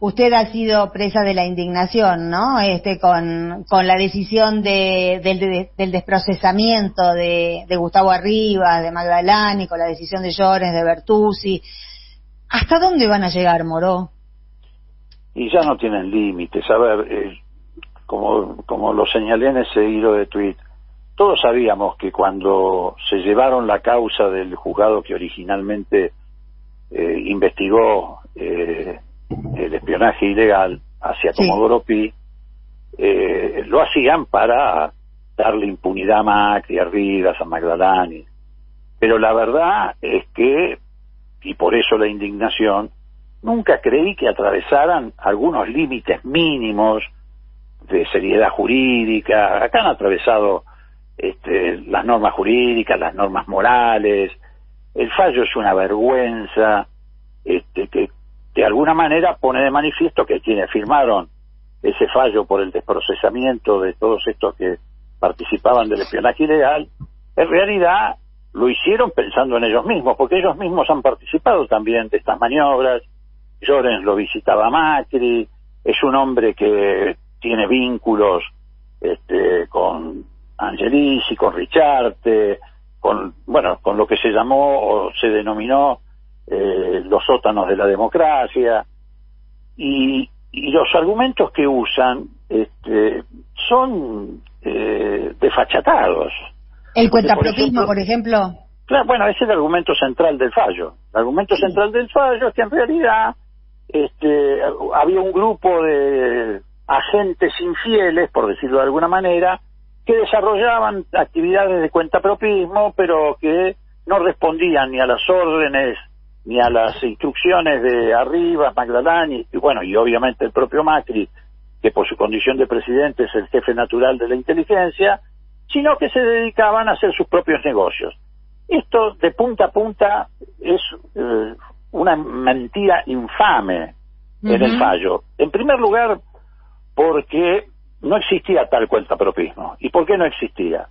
Usted ha sido presa de la indignación, ¿no? Con la decisión del desprocesamiento de Gustavo Arribas, de Magdalani, con la decisión de Llorens, de Bertuzzi. ¿Hasta dónde van a llegar, Moró? Y ya no tienen límites. A ver, como lo señalé en ese hilo de tuit, todos sabíamos que cuando se llevaron la causa del juzgado que originalmente investigó el espionaje ilegal hacia Comodoro Pi, lo hacían para darle impunidad a Macri, a Rivas, a Magdalani. Pero la verdad es que, y por eso la indignación, nunca creí que atravesaran algunos límites mínimos de seriedad jurídica. Acá han atravesado las normas jurídicas, las normas morales. El fallo es una vergüenza, que de alguna manera pone de manifiesto que quienes firmaron ese fallo por el desprocesamiento de todos estos que participaban del espionaje ilegal, en realidad lo hicieron pensando en ellos mismos, porque ellos mismos han participado también de estas maniobras. Llorens lo visitaba a Macri, es un hombre que tiene vínculos con Angelici, con Richarte, con lo que se llamó o se denominó los sótanos de la democracia, y los argumentos que usan son desfachatados. ¿El cuentapropismo, por ejemplo? Claro, bueno, ese es el argumento central del fallo. El argumento central del fallo es que en realidad había un grupo de agentes infieles, por decirlo de alguna manera, que desarrollaban actividades de cuentapropismo, pero que no respondían ni a las órdenes ni a las instrucciones de Arribas, Magdalani, y obviamente el propio Macri, que por su condición de presidente es el jefe natural de la inteligencia, sino que se dedicaban a hacer sus propios negocios. Esto de punta a punta es una mentira infame en el fallo. En primer lugar, porque no existía tal cuentapropismo. ¿Y por qué no existía?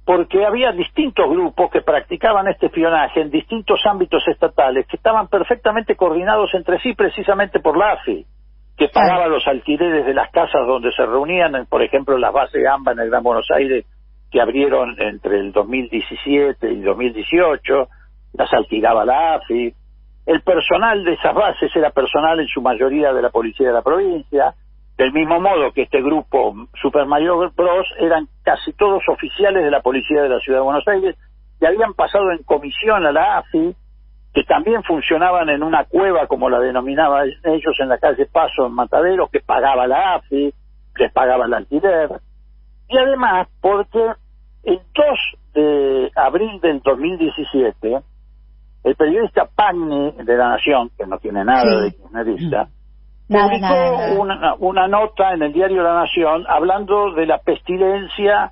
Porque había distintos grupos que practicaban este espionaje en distintos ámbitos estatales que estaban perfectamente coordinados entre sí precisamente por la AFI, que pagaba los alquileres de las casas donde se reunían, por ejemplo, las bases AMBA en el Gran Buenos Aires, que abrieron entre el 2017 y 2018, las alquilaba la AFI. El personal de esas bases era personal en su mayoría de la policía de la provincia. Del mismo modo que este grupo Super Mario Bros eran casi todos oficiales de la policía de la Ciudad de Buenos Aires, que habían pasado en comisión a la AFI, que también funcionaban en una cueva, como la denominaban ellos, en la calle Paso, en Matadero, que pagaba la AFI, les pagaba el alquiler. Y además, porque el 2 de abril del 2017, el periodista Pagni de La Nación, que no tiene nada de kirchnerista, publicó una nota en el diario La Nación hablando de la pestilencia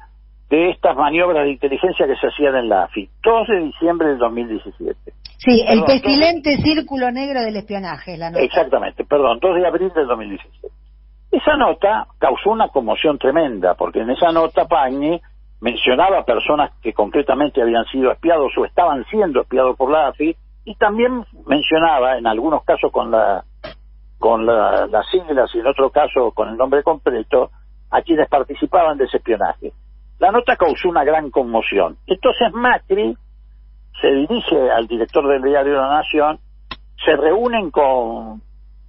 de estas maniobras de inteligencia que se hacían en la AFI. 2 de diciembre del 2017. Sí, el pestilente círculo negro del espionaje, la nota. Exactamente, 2 de abril del 2017. Esa nota causó una conmoción tremenda, porque en esa nota Pagni mencionaba personas que concretamente habían sido espiados o estaban siendo espiados por la AFI, y también mencionaba, en algunos casos con las siglas y en otro caso con el nombre completo, a quienes participaban de ese espionaje. La nota causó una gran conmoción. Entonces Macri se dirige al director del diario La Nación, se reúnen con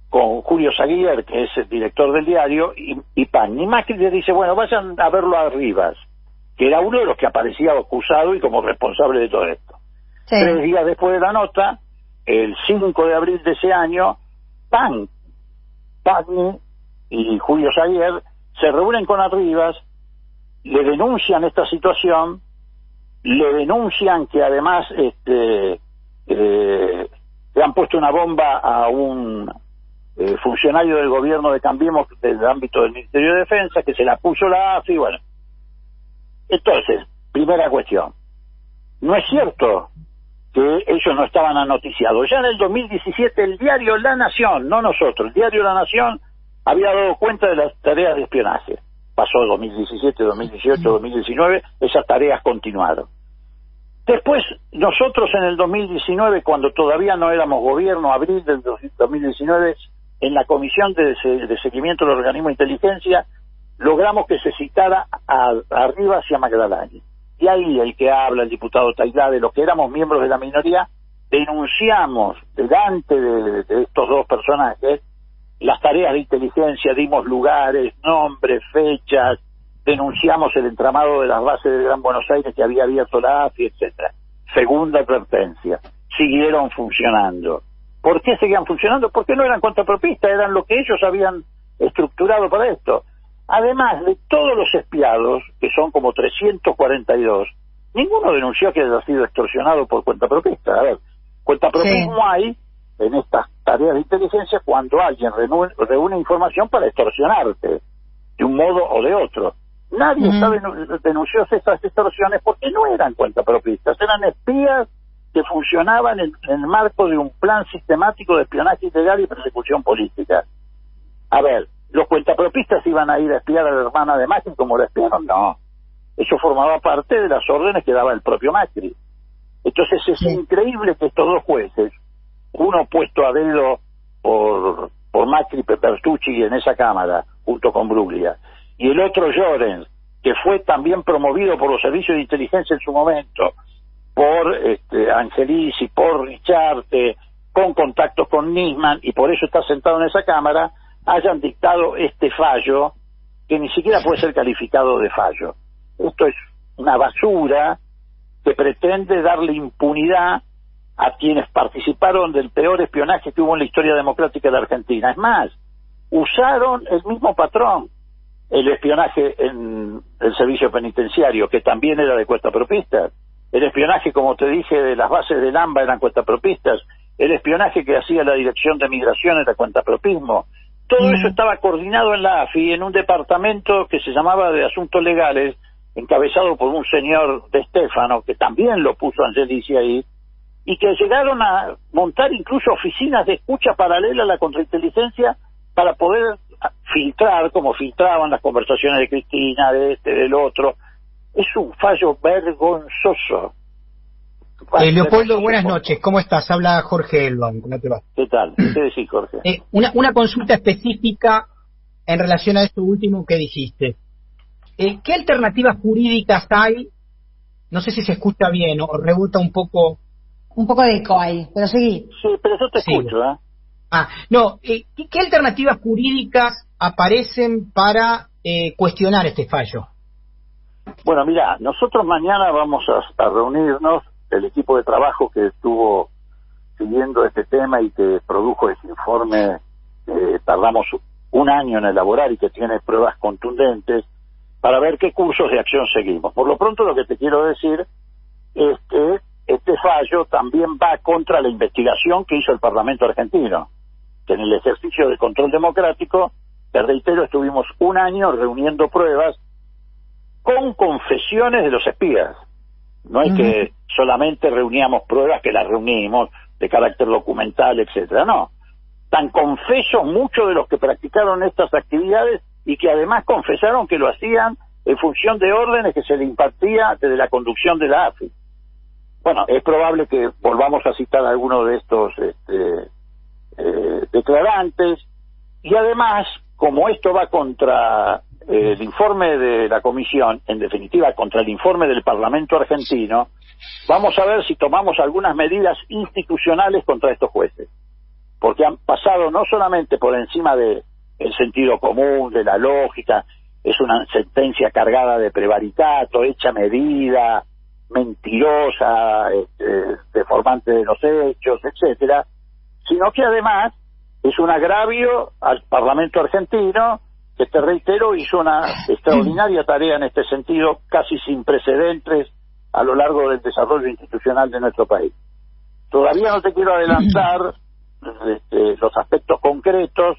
Julio Zaguier, que es el director del diario, y Pagni. Macri le dice, bueno, vayan a verlo a Rivas, que era uno de los que aparecía acusado y como responsable de todo esto. Sí. 3 días después de la nota, el 5 de abril de ese año, Pagni y Julio Zaguier se reúnen con Arribas, le denuncian esta situación, le denuncian que además le han puesto una bomba a un funcionario del gobierno de Cambiemos del ámbito del Ministerio de Defensa, que se la puso la AFI. Bueno, entonces, primera cuestión, no es cierto que ellos no estaban anoticiados. Ya en el 2017 el diario La Nación, no nosotros, el diario La Nación había dado cuenta de las tareas de espionaje. Pasó 2017, 2018, 2019, esas tareas continuaron. Después, nosotros en el 2019, cuando todavía no éramos gobierno, abril del 2019, en la Comisión de Seguimiento del Organismo de Inteligencia, logramos que se citara a Rivas y a Magdalani. Y ahí el que habla, el diputado Tailade, los que éramos miembros de la minoría, denunciamos delante de estos dos personajes las tareas de inteligencia, dimos lugares, nombres, fechas, denunciamos el entramado de las bases del Gran Buenos Aires que había abierto la AFI, etcétera. Segunda advertencia, siguieron funcionando. ¿Por qué seguían funcionando? Porque no eran contrapropistas, eran lo que ellos habían estructurado para esto. Además de todos los espiados, que son como 342, ninguno denunció que haya sido extorsionado por cuentapropista. A ver, cuentapropismo sí hay en estas tareas de inteligencia cuando alguien reúne información para extorsionarte, de un modo o de otro. Nadie denunció estas extorsiones porque no eran cuentapropistas, eran espías que funcionaban en el marco de un plan sistemático de espionaje ilegal y persecución política. A ver, ¿los cuentapropistas iban a ir a espiar a la hermana de Macri como la espiaron? No. Eso formaba parte de las órdenes que daba el propio Macri. Entonces es increíble que estos dos jueces, uno puesto a dedo por Macri Bertucci en esa Cámara, junto con Bruglia, y el otro Llorens, que fue también promovido por los servicios de inteligencia en su momento, por Angelici, por Richarte, con contactos con Nisman, y por eso está sentado en esa Cámara, hayan dictado este fallo, que ni siquiera puede ser calificado de fallo. Esto es una basura que pretende darle impunidad a quienes participaron del peor espionaje que hubo en la historia democrática de la Argentina. Es más, usaron el mismo patrón, el espionaje en el servicio penitenciario, que también era de cuentapropistas, el espionaje, como te dije, de las bases del AMBA eran cuentapropistas, el espionaje que hacía la Dirección de Migración era cuentapropismo. Todo eso estaba coordinado en la AFI, en un departamento que se llamaba de Asuntos Legales, encabezado por un señor de Stefano, que también lo puso Angelici ahí, y que llegaron a montar incluso oficinas de escucha paralela a la contrainteligencia para poder filtrar, como filtraban las conversaciones de Cristina, de del otro. Es un fallo vergonzoso. Leopoldo, buenas noches. ¿Cómo estás? Habla Jorge Elban. ¿Cómo te va? ¿Qué tal? ¿Qué decís, Jorge? Una consulta específica en relación a esto último que dijiste. ¿Qué alternativas jurídicas hay? No sé si se escucha bien o rebota un poco. Un poco de eco ahí, pero seguí. Sí, pero yo te escucho, ¿eh? ¿Qué alternativas jurídicas aparecen para cuestionar este fallo? Bueno, mira, nosotros mañana vamos a reunirnos, el equipo de trabajo que estuvo siguiendo este tema y que produjo ese informe, tardamos un año en elaborar y que tiene pruebas contundentes, para ver qué cursos de acción seguimos. Por lo pronto, lo que te quiero decir es que este fallo también va contra la investigación que hizo el Parlamento argentino, que en el ejercicio de control democrático, te reitero, estuvimos un año reuniendo pruebas con confesiones de los espías. No es que solamente reuníamos pruebas que las reunimos de carácter documental, etcétera, no. Tan confesos muchos de los que practicaron estas actividades y que además confesaron que lo hacían en función de órdenes que se le impartía desde la conducción de la AFI. Bueno, es probable que volvamos a citar a algunos de estos declarantes, y además, como esto va contra el informe de la Comisión, en definitiva contra el informe del Parlamento argentino, vamos a ver si tomamos algunas medidas institucionales contra estos jueces, porque han pasado no solamente por encima de el sentido común, de la lógica, es una sentencia cargada de prevaricato, hecha medida, mentirosa, deformante de los hechos, etcétera, sino que además es un agravio al Parlamento argentino, que te reitero hizo una extraordinaria tarea en este sentido, casi sin precedentes a lo largo del desarrollo institucional de nuestro país. Todavía no te quiero adelantar los aspectos concretos,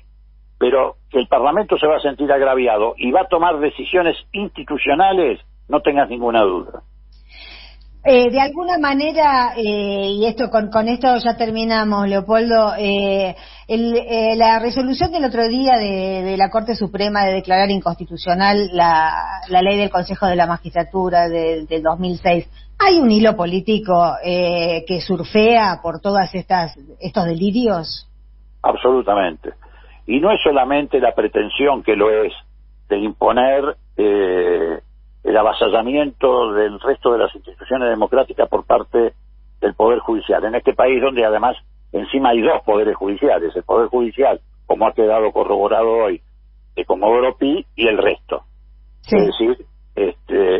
pero que el Parlamento se va a sentir agraviado y va a tomar decisiones institucionales, no tengas ninguna duda. De alguna manera, y esto con esto ya terminamos, Leopoldo, la resolución del otro día de la Corte Suprema de declarar inconstitucional la ley del Consejo de la Magistratura del 2006, ¿hay un hilo político que surfea por todas estos delirios? Absolutamente. Y no es solamente la pretensión, que lo es, de imponer el avasallamiento del resto de las instituciones democráticas por parte del Poder Judicial. En este país donde además encima hay dos poderes judiciales, el Poder Judicial, como ha quedado corroborado hoy, de Comodoro Pi, y el resto. Sí. Es decir,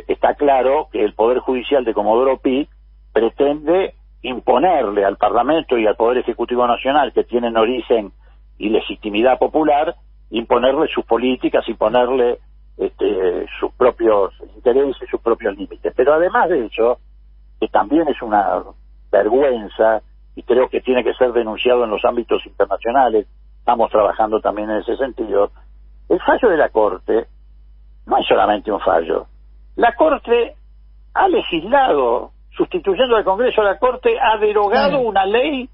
está claro que el Poder Judicial de Comodoro Pi pretende imponerle al Parlamento y al Poder Ejecutivo Nacional, que tienen origen y legitimidad popular, imponerle sus políticas, imponerle sus propios intereses, sus propios límites. Pero además de eso, que también es una vergüenza, y creo que tiene que ser denunciado en los ámbitos internacionales, estamos trabajando también en ese sentido, el fallo de la Corte no es solamente un fallo. La Corte ha legislado, sustituyendo al Congreso, la Corte ha derogado una ley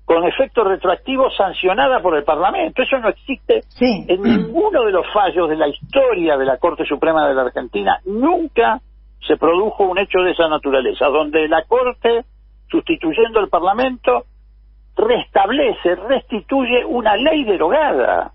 con efecto retroactivo sancionada por el Parlamento. Eso no existe en ninguno de los fallos de la historia de la Corte Suprema de la Argentina. Nunca se produjo un hecho de esa naturaleza, donde la Corte, sustituyendo al Parlamento, restituye una ley derogada.